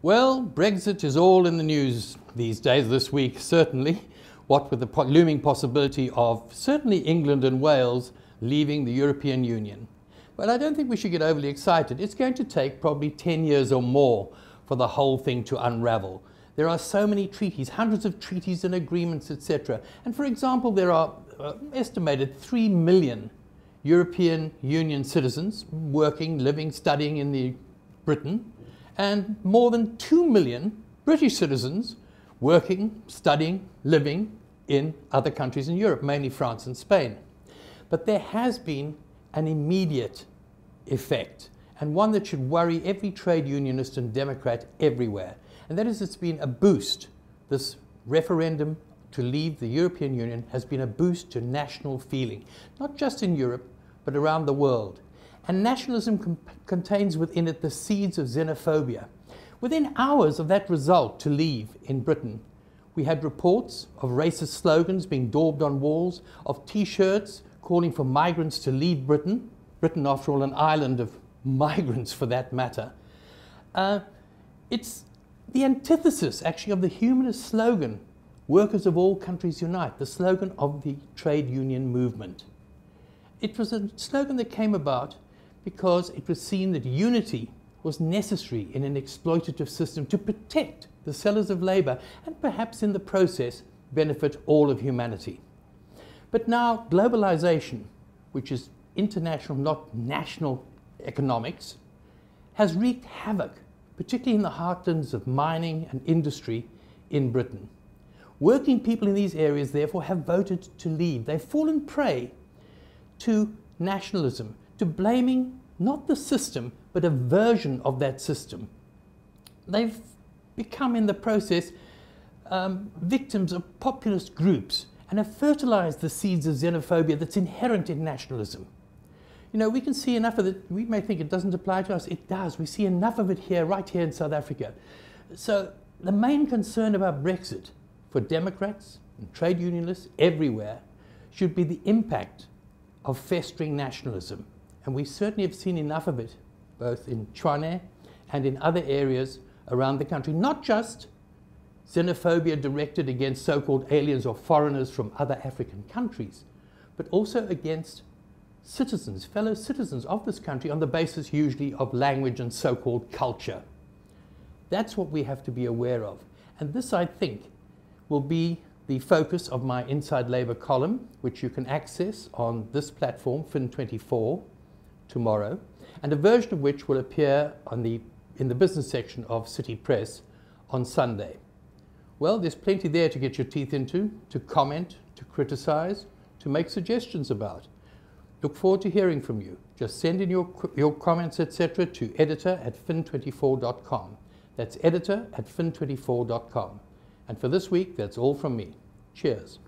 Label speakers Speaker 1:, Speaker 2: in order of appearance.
Speaker 1: Well, Brexit is all in the news these days, this week certainly, what with the looming possibility of certainly England and Wales leaving the European Union. But I don't think we should get overly excited. It's going to take probably 10 years or more for the whole thing to unravel. There are so many treaties, hundreds of treaties and agreements, etc. And for example, there are estimated 3 million European Union citizens working, living, studying in Britain, and more than 2 million British citizens working, studying, living in other countries in Europe, mainly France and Spain. But there has been an immediate effect, and one that should worry every trade unionist and Democrat everywhere. And that is, it's been a boost. This referendum to leave the European Union has been a boost to national feeling, not just in Europe, but around the world. And nationalism contains within it the seeds of xenophobia. Within hours of that result to leave in Britain, we had reports of racist slogans being daubed on walls, of T-shirts calling for migrants to leave Britain. Britain, after all, an island of migrants for that matter. It's the antithesis, actually, of the humanist slogan, "Workers of all countries unite," the slogan of the trade union movement. It was a slogan that came about because it was seen that unity was necessary in an exploitative system to protect the sellers of labor and perhaps in the process benefit all of humanity. But now globalization, which is international, not national economics, has wreaked havoc, particularly in the heartlands of mining and industry in Britain. Working people in these areas, therefore, have voted to leave. They've fallen prey to nationalism, to blaming not the system, but a version of that system. They've become, in the process, victims of populist groups and have fertilized the seeds of xenophobia that's inherent in nationalism. You know, we can see enough of it. We may think it doesn't apply to us. It does. We see enough of it here, right here in South Africa. So the main concern about Brexit for Democrats and trade unionists everywhere should be the impact of festering nationalism. And we certainly have seen enough of it, both in Tshwane and in other areas around the country. Not just xenophobia directed against so-called aliens or foreigners from other African countries, but also against citizens, fellow citizens of this country, on the basis usually of language and so-called culture. That's what we have to be aware of. And this, I think, will be the focus of my Inside Labour column, which you can access on this platform, Fin24, tomorrow, and a version of which will appear in the business section of City Press on Sunday. Well, there's plenty there to get your teeth into, to comment, to criticize, to make suggestions about. Look forward to hearing from you. Just send in your comments, etc. to editor@fin24.com. That's editor@fin24.com. And for this week, that's all from me. Cheers.